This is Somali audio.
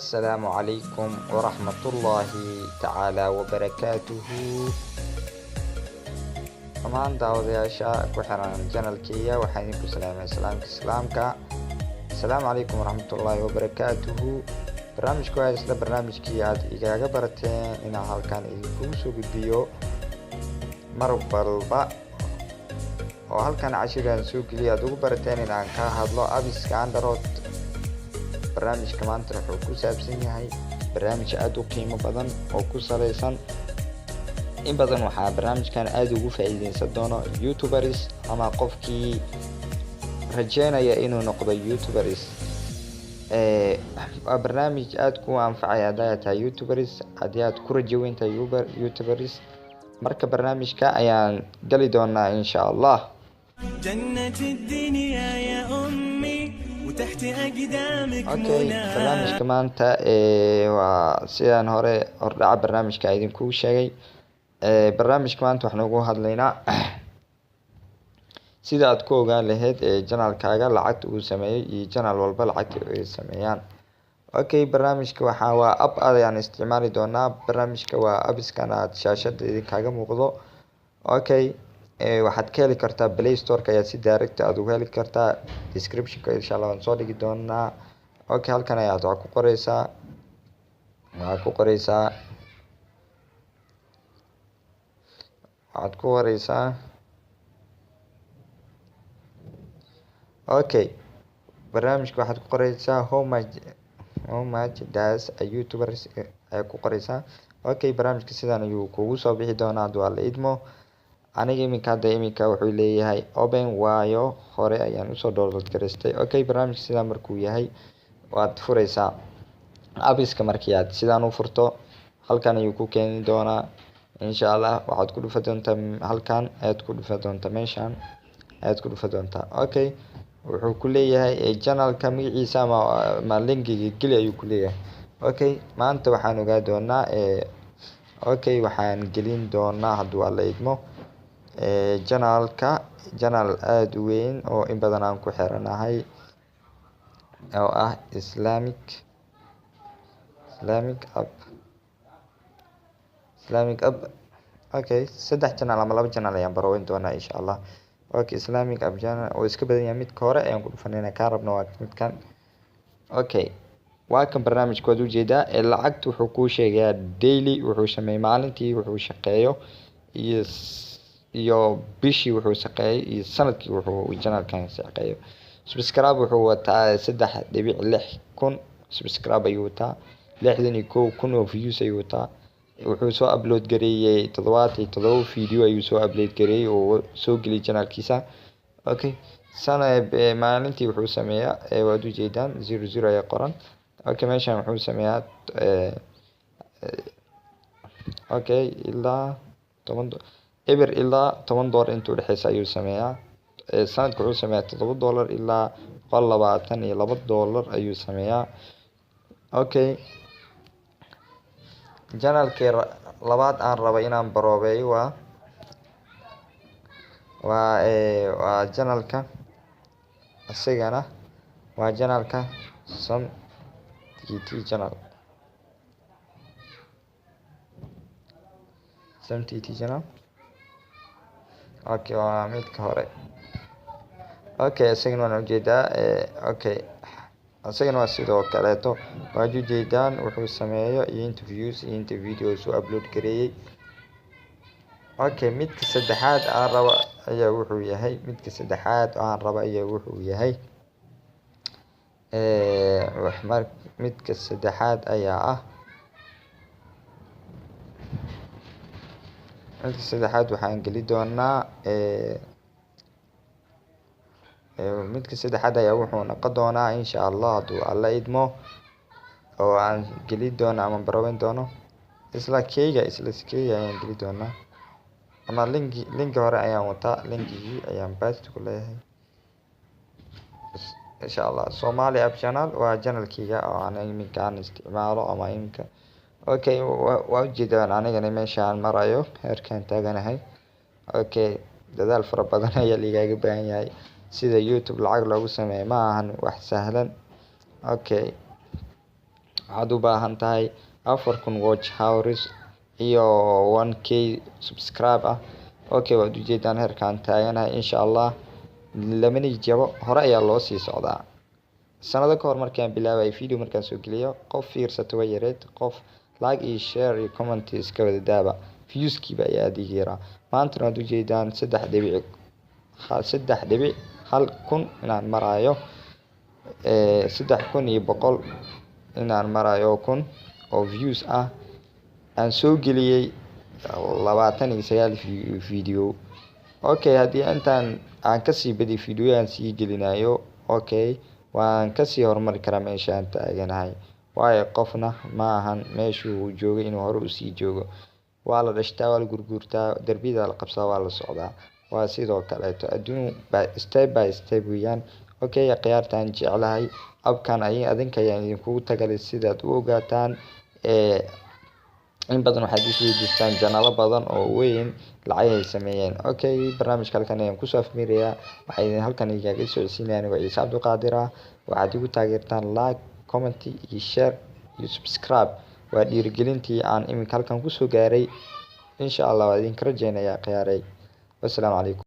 السلام عليكم ورحمة الله تعالى وبركاته. dhammaan daawadayaasha ku xiran janalkeyga waxaan idinku salaamay salaamka islaamka. Assalaamu calaykum waraxmatullaahi wabarakaatuhu. barnaamijku waa isla barnaamijkii aad igaga barateen inaan halkan idinkugu soo gudbiyo mar walba oo halkan cashiran soo geliya aad ugu barateen inaan ka hadlo abiska Android. barnaamijka maanta wuxuu ku saabsan yahay barnaamij aad u qiimo badan oo ku saleysan in badan waxaa barnaamijkan aad ugu faa'iideysan doono YouTubers ama qofkii rajeynaya inuu noqdo YouTubers. waa barnaamij aad ku anfacaya haddii aad tahay YouTubers, haddii aad ku rajo weyn tahay YouTubers. marka barnaamijka ayaan gali doonaa insha Allah. barnaamijka maanta waa sidaan hore hordhaca barnaamijka idinku sheegay. barnaamijka maanta waxaan ugu hadlaynaa sida aad ku ogaan lahayd channelkaaga lacagta uu sameeyay iyo channel walba lacagta ay sameeyaan. barnaamijka waa app ayaan isticmaali doonaa. barnaamijka waa appskan aad shaashada idinkaga muuqdo. waxaad ka heli kartaa Play Store ayaa si direct aad uga heli kartaa. description insha Allah waan soo dhigi doonaa. halkan ayaad wax ku qoreysaa. waxaad ku qoreysaa barnaamijka waxaad ku qoreysaa how much does a YouTuber ay ku qoreysaa. barnaamijka sidan ayuu kugu soo bixi doonaa hadii la idmo. aniga iminka wuxuu leeyahay open waayo hore ayaan usoo download gareystay. barnaamijka sidan markuu yahay waad fureysaa appiska. markii aad sidan u furto halkan ayuu ku keeni doonaa insha Allah. waxaad ku dhufan doontaa halkan ayaad ku dhufan doontaa meeshan ayaad ku dhufan doontaa. wuxuu ku leeyahay channelka magaciisa ama linkiga geli ayuu ku leeyahay. maanta waxaan ogaa doonaa waxaan gelin doonaa hadii la idmo channel aad u weyn oo in badan aan ku xiranahay oo ah Islamic app. saddex channel ama laba channel ayaan baraweyn doonaa insha Allah. Islamic app channel oo iska badan yahay midka hore ayaan ku dhufanayna ka rabno waa midkan. waa kan barnaamijku waad u jeedaa lacagta wuxuu ku sheegayaa daily wuxuu sameeyay maalintii wuxuu shaqeeyo iyo bishii wuxuu shaqeeyay iyo sanadkii wuxuu channelkan shaqeeyo. subscribe wuxuu wataa 3.6 kun subscribe ayuu wataa. 61 kun oo views ayuu wataa. wuxuu soo upload gareeyay 77 video ayuu soo upload gareeyay oo soo geliyay channelkiisa. maalintii wuxuu sameeyaa waad u jeedaan 00 ayaa qoran. meeshan wuxuu sameeyaa ilaa 10 ilaa 10 dollar intuu dhaxaysa ayuu sameeyaa. sanadka wuxuu sameeyaa 7 dollar ilaa 122 dollar ayuu sameeyaa. channelka labaad aan rabo inaan baroobeeyo waa channelka asigana waa channelka Sam TT channel. waa midka hore. isagana waan ujeedaa. isagana waa sidoo kaleeto waad ujeedaan wuxuu sameeyo iyo interviews iyo inta videos uu upload gareeyay. midka saddexaad aan rabo ayaa wuxuu yahay midka saddexaad ayaa ah waxaan geli doonaa midka saddexaad ayaa wuxuu noqon doonaa insha Allah haduu alla idmo oo aan geli doono ama baraweyn doono isla keyga ayaan geli doonaa ama linki hore ayaan wataa. linkigii ayaan paste ku leeyahay insha Allah. Somali app channel waa channelkeyga oo aan iminkaan isticmaalo ama iminka. waa ujeedaan anigana meeshaan marayo heerkaan taaganahay. dadaal fara badan ayaa ligaaga baahan yahay. sida YouTube lacag loogu sameeyo ma ahan wax sahlan. waxaad u baahan tahay 4,000 watch hours iyo 1k subscribe ah. Okay, waad ujeedaan heerkaan taaganahay insha Allah lamani jabo hore ayaa loo sii socdaa. sanado ka hor markaan bilaabay video markaan soo geliyo qof fiirsato way yareed, qof like iyo share iyo comment iska wada daaba viewskiiba ayaa digiira. maanta waad ujeedaan 3.1 kun inaan marayo 3,100 inaan marayo kun oo views ah aan soo geliyay 29 video. Okay, haddii intaan aan kasii badi video aan sii gelinayo okay waan kasii horumari karaa meeshaan taaganahay, waayo qofna ma ahan meeshuu joogay inuu hore usii joogo. waa la dhashtaa, waa la gurguurtaa, darbiyada la qabsaa, waa la socdaa. waa sidoo kaleeto adduun step by step weeyaan. Okay, khiyaartaan jeclahay abkan adinka ayaan idinkugu tagalay sidaad u ogaataan. in badan waxaad isweydiistaan janalo badan oo weyn lacag ay sameeyeen. Okay, barnaamijka halkan ayaan kusoo afmirayaa. waxaa idin halkan igaga socodsiinaya anigoo Ciise Cabdiqaadir ah. waxaad igu taageertaan like, comment iyo share iyo subscribe. waa dhiirigelintii aan iminka halkan kusoo gaaray. insha Allah waa idinka rajeynayaa khiyaaray. wassalaamu calaykum.